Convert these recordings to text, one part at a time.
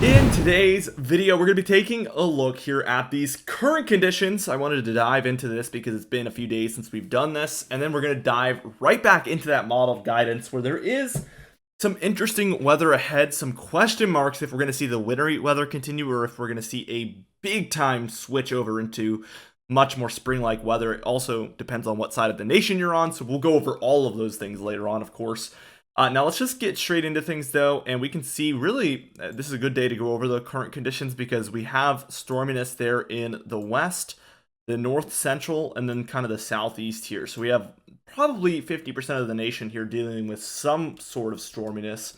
In today's video, we're going to be taking a look here at these current conditions. I wanted to dive into this because it's been a few days since we've done this, and then we're going to dive right back into that model of guidance where there is some interesting weather ahead, some question marks if we're going to see the wintry weather continue or if we're going to see a big time switch over into much more spring-like weather. It also depends on what side of the nation you're on, so we'll go over all of those things later on, of course. Now let's just get straight into things though, and we can see really this is a good day to go over the current conditions because we have storminess there in the west, the north central, and then kind of the southeast here. So we have probably 50% of the nation here dealing with some sort of storminess.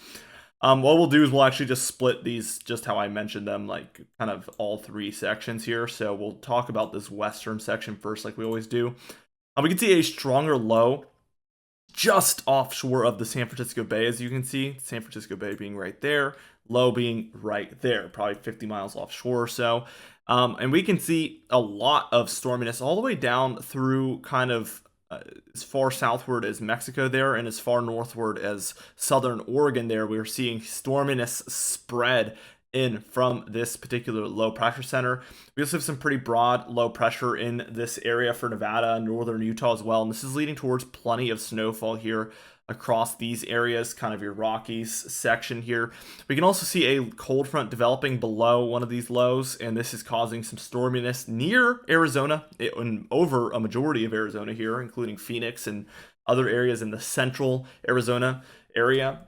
What we'll do is we'll actually just split these just how I mentioned them, like kind of all three sections here. So we'll talk about this western section first like we always do. We can see a stronger low just offshore of the San Francisco Bay, as you can see. San Francisco Bay being right there, low being right there, probably 50 miles offshore or so. And we can see a lot of storminess all the way down through kind of as far southward as Mexico there, and as far northward as southern Oregon there. We're seeing storminess spread in from this particular low pressure center. We also have some pretty broad low pressure in this area for Nevada and northern Utah as well, and this is leading towards plenty of snowfall here across these areas, kind of your Rockies section here. We can also see a cold front developing below one of these lows, and this is causing some storminess near Arizona and over a majority of Arizona here, including Phoenix and other areas in the central Arizona area.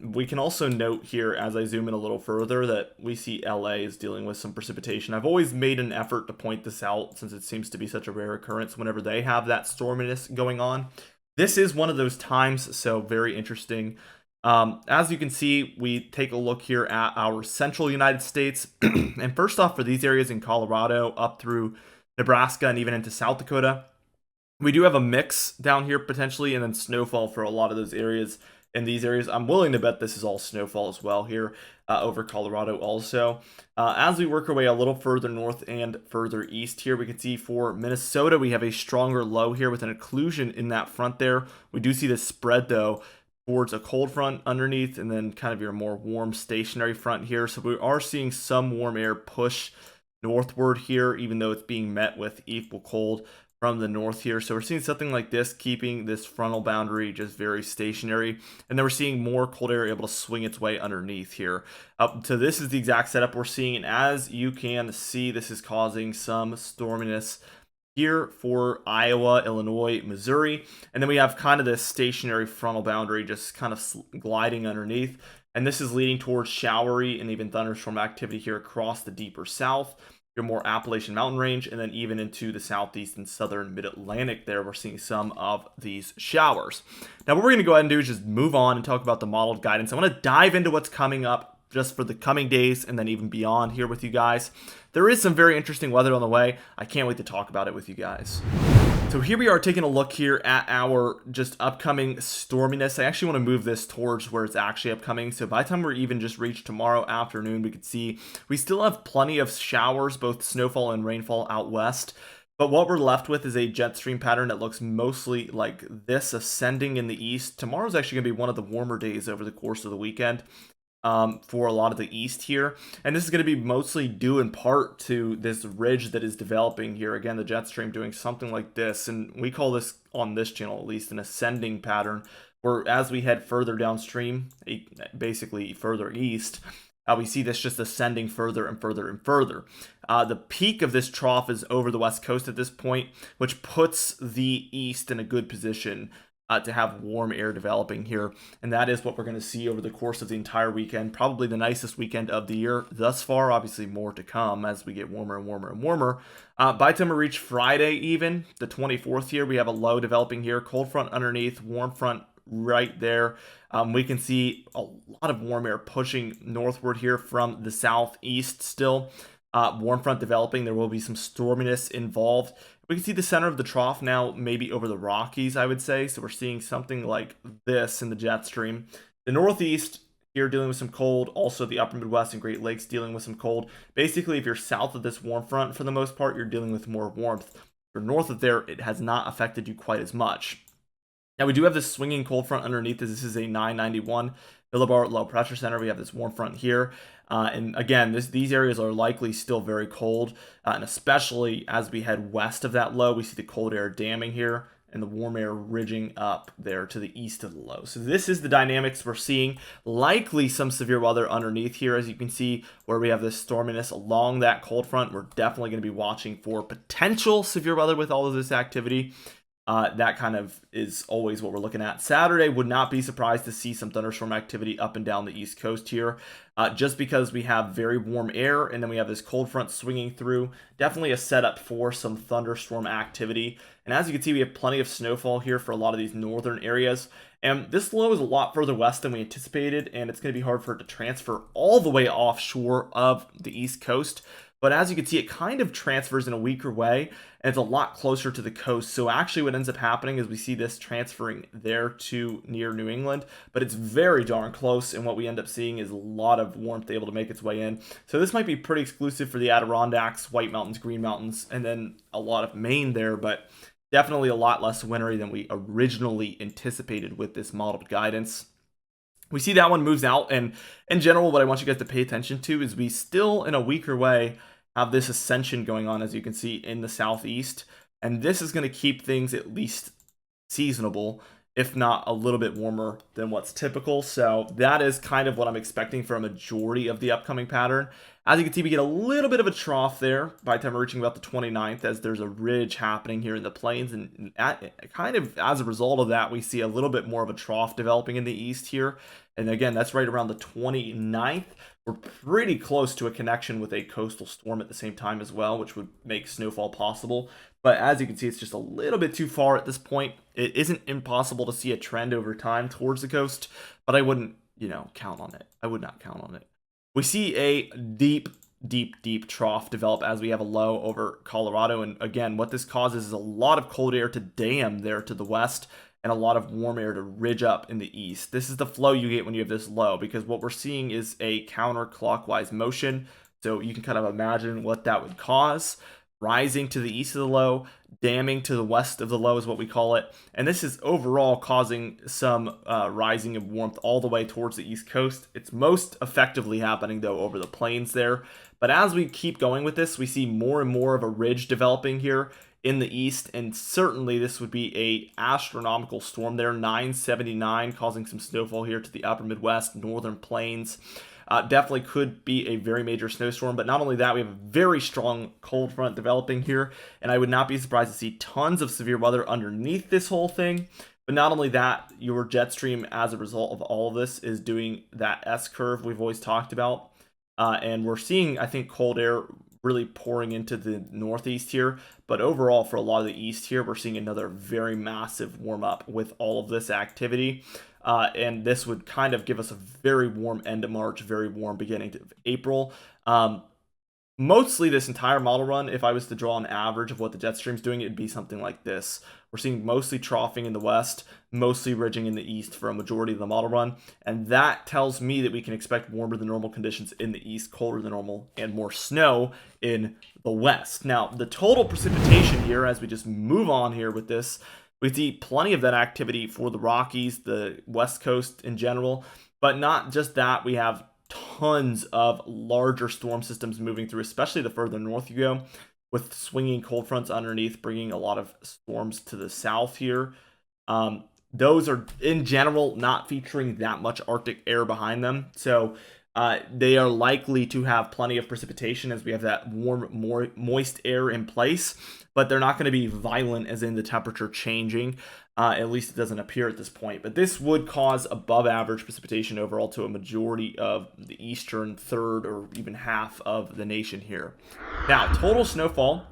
We can also note here as I zoom in a little further that we see LA is dealing with some precipitation. I've always made an effort to point this out since it seems to be such a rare occurrence whenever they have that storminess going on. This is one of those times, so very interesting. As you can see, we take a look here at our central United States. And first off, for these areas in Colorado up through Nebraska and even into South Dakota, we do have a mix down here potentially, and then snowfall for a lot of those areas. In these areas, I'm willing to bet this is all snowfall as well here over Colorado also. As we work our way a little further north and further east here, we can see for Minnesota, we have a stronger low here with an occlusion in that front there. We do see this spread though towards a cold front underneath and then kind of your more warm stationary front here. So we are seeing some warm air push northward here, even though it's being met with equal cold from the north here. So we're seeing something like this, keeping this frontal boundary just very stationary. And then we're seeing more cold air able to swing its way underneath here. So this is the exact setup we're seeing. And as you can see, this is causing some storminess here for Iowa, Illinois, Missouri. And then we have kind of this stationary frontal boundary just kind of gliding underneath. And this is leading towards showery and even thunderstorm activity here across the deeper south, your more Appalachian mountain range, and then even into the southeast and southern mid-Atlantic there, we're seeing some of these showers. Now what we're going to go ahead and do is just move on and talk about the modeled guidance. I want to dive into what's coming up just for the coming days and then even beyond here with you guys. There is some very interesting weather on the way. I can't wait to talk about it with you guys. So here we are taking a look here at our just upcoming storminess. I actually want to move this towards where it's actually upcoming. So by the time we're even just reached tomorrow afternoon, we could see we still have plenty of showers, both snowfall and rainfall out west. But what we're left with is a jet stream pattern that looks mostly like this, ascending in the east. Tomorrow's actually going to be one of the warmer days over the course of the weekend for a lot of the east here, and this is going to be mostly due in part to this ridge that is developing here. Again, the jet stream doing something like this, and we call this on this channel at least an ascending pattern, where as we head further downstream, basically further east, we see this just ascending further and further and further. The peak of this trough is over the west coast at this point, which puts the east in a good position to have warm air developing here. And that is what we're going to see over the course of the entire weekend. Probably the nicest weekend of the year thus far. Obviously more to come as we get warmer and warmer and warmer. By the time we reach Friday even, the 24th here, we have a low developing here. Cold front underneath, warm front right there. We can see a lot of warm air pushing northward here from the southeast still. Warm front developing. There will be some storminess involved. We can see the center of the trough now maybe over the Rockies, I would say. So we're seeing something like this in the jet stream. The northeast here dealing with some cold. Also the upper Midwest and Great Lakes dealing with some cold. Basically, if you're south of this warm front, for the most part, you're dealing with more warmth. If you're north of there, it has not affected you quite as much. Now we do have this swinging cold front underneath this. This is a 991 millibar low pressure center. We have this warm front here. And again, these areas are likely still very cold. And especially as we head west of that low, we see the cold air damming here and the warm air ridging up there to the east of the low. So this is the dynamics we're seeing. Likely some severe weather underneath here, as you can see, where we have this storminess along that cold front. We're definitely going to be watching for potential severe weather with all of this activity. That kind of is always what we're looking at. Saturday, would not be surprised to see some thunderstorm activity up and down the east coast here, just because we have very warm air and then we have this cold front swinging through. Definitely a setup for some thunderstorm activity. And as you can see, we have plenty of snowfall here for a lot of these northern areas. And this low is a lot further west than we anticipated, and it's going to be hard for it to transfer all the way offshore of the east coast. But as you can see, it kind of transfers in a weaker way, and it's a lot closer to the coast. So actually what ends up happening is we see this transferring there to near New England, but it's very darn close, and what we end up seeing is a lot of warmth able to make its way in. So this might be pretty exclusive for the Adirondacks, White Mountains, Green Mountains, and then a lot of Maine there, but definitely a lot less wintry than we originally anticipated with this modeled guidance. We see that one moves out, and in general, what I want you guys to pay attention to is we still, in a weaker way, have this ascension going on, as you can see, in the southeast, and this is going to keep things at least seasonable, if not a little bit warmer than what's typical. So that is kind of what I'm expecting for a majority of the upcoming pattern. As you can see, we get a little bit of a trough there by the time we're reaching about the 29th, as there's a ridge happening here in the plains, and kind of as a result of that, we see a little bit more of a trough developing in the east here. And again, that's right around the 29th. We're pretty close to a connection with a coastal storm at the same time as well, which would make snowfall possible. But as you can see, it's just a little bit too far at this point. It isn't impossible to see a trend over time towards the coast, but I wouldn't, count on it. I would not count on it. We see a deep trough develop as we have a low over Colorado. And again, what this causes is a lot of cold air to dam there to the west, and a lot of warm air to ridge up in the east. This is the flow you get when you have this low, because what we're seeing is a counterclockwise motion. So you can kind of imagine what that would cause. Rising to the east of the low, damming to the west of the low is what we call it. And this is overall causing some rising of warmth all the way towards the east coast. It's most effectively happening, though, over the plains there. But as we keep going with this, we see more and more of a ridge developing here in the east, and certainly this would be a astronomical storm there. 979, causing some snowfall here to the upper Midwest, northern plains. Definitely could be a very major snowstorm, but not only that, we have a very strong cold front developing here, and I would not be surprised to see tons of severe weather underneath this whole thing. But not only that, your jet stream, as a result of all of this, is doing that S-curve we've always talked about, and we're seeing, I think, cold air really pouring into the northeast here. But overall, for a lot of the east here, we're seeing another very massive warm up with all of this activity. And this would kind of give us a very warm end of March, very warm beginning of April. Mostly this entire model run, if I was to draw an average of what the jet stream's doing, it'd be something like this. We're seeing mostly troughing in the west, mostly ridging in the east for a majority of the model run, and that tells me that we can expect warmer than normal conditions in the east, colder than normal, and more snow in the west. Now, the total precipitation here, as we just move on here with this, we see plenty of that activity for the Rockies, the west coast in general, but not just that. We have tons of larger storm systems moving through, especially the further north you go, with swinging cold fronts underneath, bringing a lot of storms to the south here. Those are, in general, not featuring that much Arctic air behind them, so they are likely to have plenty of precipitation as we have that warm, more moist air in place, but they're not going to be violent as in the temperature changing. At least it doesn't appear at this point. But this would cause above average precipitation overall to a majority of the eastern third or even half of the nation here. Now, total snowfall.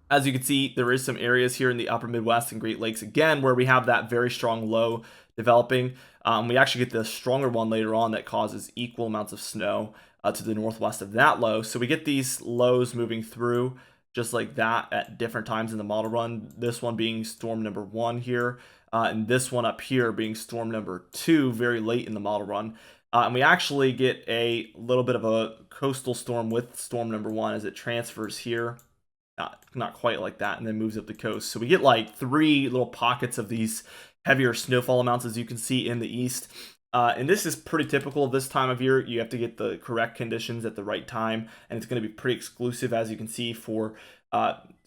As you can see, there is some areas here in the upper Midwest and Great Lakes, again, where we have that very strong low developing. We actually get the stronger one later on that causes equal amounts of snow to the northwest of that low. So we get these lows moving through just like that at different times in the model run. This one being storm number 1 here, and this one up here being storm number 2 very late in the model run. And we actually get a little bit of a coastal storm with storm number 1 as it transfers here not quite like that, and then moves up the coast. So we get like 3 little pockets of these heavier snowfall amounts, as you can see in the east. And this is pretty typical of this time of year. You have to get the correct conditions at the right time, and it's going to be pretty exclusive, as you can see, for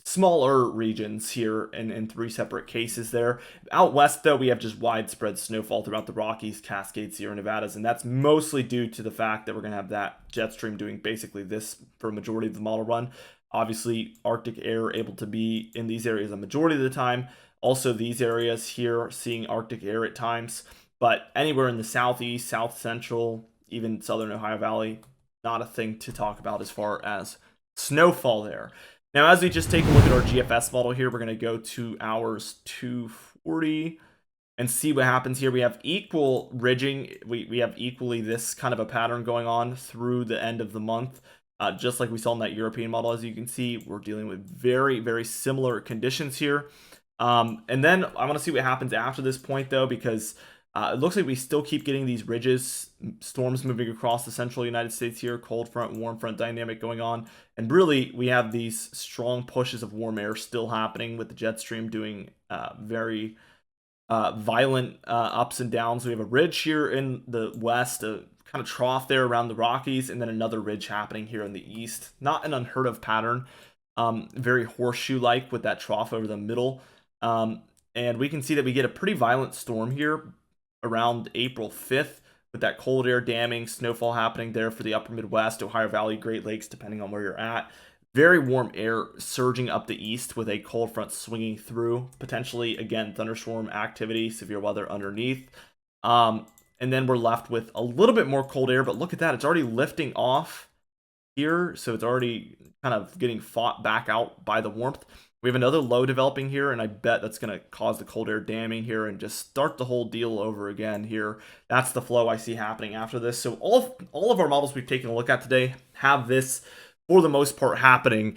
smaller regions here in 3 separate cases there. Out west, though, we have just widespread snowfall throughout the Rockies, Cascades, Sierra Nevadas, and that's mostly due to the fact that we're going to have that jet stream doing basically this for a majority of the model run. Obviously, Arctic air able to be in these areas a majority of the time. Also, these areas here seeing Arctic air at times. But anywhere in the southeast, south central, even southern Ohio Valley, not a thing to talk about as far as snowfall there. Now, as we just take a look at our GFS model here, we're going to go to hours 240 and see what happens here. We have equal ridging. We have equally this kind of a pattern going on through the end of the month. Just like we saw in that European model, as you can see, we're dealing with very, very similar conditions here. And then I want to see what happens after this point, though, because it looks like we still keep getting these ridges, storms moving across the central United States here, cold front, warm front dynamic going on. And really, we have these strong pushes of warm air still happening with the jet stream doing very violent ups and downs. We have a ridge here in the west, a kind of trough there around the Rockies, and then another ridge happening here in the east. Not an unheard of pattern, very horseshoe-like with that trough over the middle. And we can see that we get a pretty violent storm here around April 5th with that cold air damming, snowfall happening there for the upper Midwest, Ohio Valley, Great Lakes, depending on where you're at. Very warm air surging up the east with a cold front swinging through. Potentially, again, thunderstorm activity, severe weather underneath. And then we're left with a little bit more cold air, but look at that. It's already lifting off here, so it's already kind of getting fought back out by the warmth. We have another low developing here, and I bet that's going to cause the cold air damming here and just start the whole deal over again here. That's the flow I see happening after this. So all of our models we've taken a look at today have this, for the most part, happening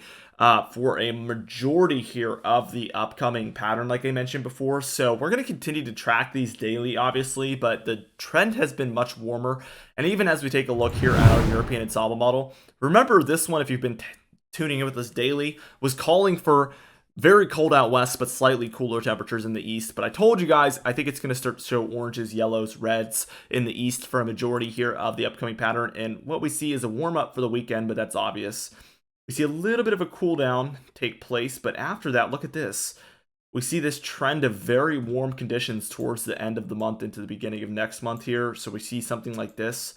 for a majority here of the upcoming pattern, like I mentioned before. So we're going to continue to track these daily, obviously, but the trend has been much warmer. And even as we take a look here at our European Ensemble model, remember this one, if you've been tuning in with us daily, was calling for very cold out west, but slightly cooler temperatures in the east. But I told you guys, I think it's going to start to show oranges, yellows, reds in the east for a majority here of the upcoming pattern. And what we see is a warm up for the weekend, but that's obvious. We see a little bit of a cool down take place, but after that, look at this. We see this trend of very warm conditions towards the end of the month into the beginning of next month here. So we see something like this,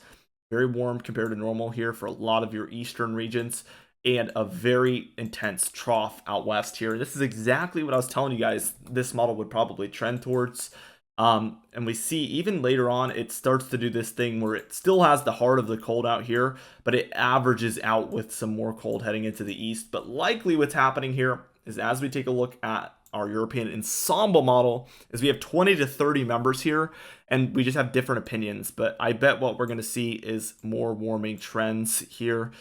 very warm compared to normal here for a lot of your eastern regions, and a very intense trough out west here. This is exactly what I was telling you guys this model would probably trend towards. And we see even later on, it starts to do this thing where it still has the heart of the cold out here, but it averages out with some more cold heading into the east. But likely what's happening here is, as we take a look at our European Ensemble model, is we have 20 to 30 members here, and we just have different opinions. But I bet what we're going to see is more warming trends here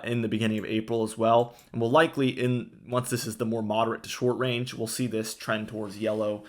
in the beginning of April as well. And we'll likely, once this is the more moderate to short range, we'll see this trend towards yellow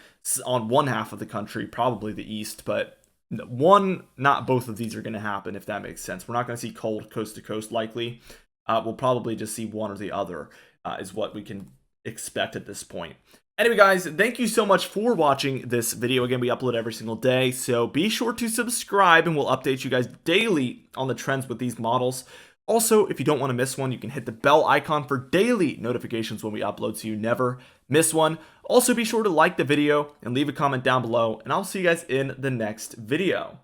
on one half of the country, probably the east, but not both of these are going to happen, if that makes sense. We're not going to see cold coast to coast likely. We'll probably just see one or the other is what we can expect at this point. Anyway, guys, thank you so much for watching this video. Again, we upload every single day, so be sure to subscribe, and we'll update you guys daily on the trends with these models. Also, if you don't want to miss one, you can hit the bell icon for daily notifications when we upload so you never miss one. Also, be sure to like the video and leave a comment down below, and I'll see you guys in the next video.